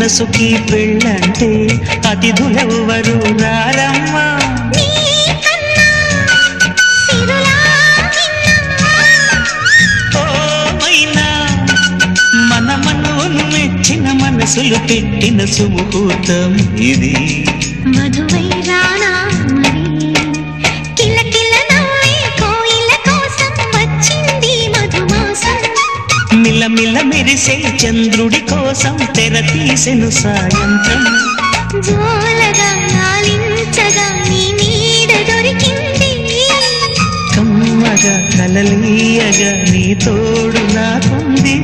మనసుకి పెళ్ళంటే అతిథులెవ్వరు రారమ్మా. మెచ్చిన మనసులు పెట్టిన సుముహూర్తం ఇది. మధువై రానా మరి కిలకిల నవ్వే కోయిల కోసం వచ్చింది మధుమాసం. మిలమిల మెరిసే చంద్రుడి కోసం తెర తీసెను సాయంత్రం. జోలగా లాలించగా నీ నీడ దొరికింది. కమ్మగా కలలీయగా నీ తోడు నాకుంది.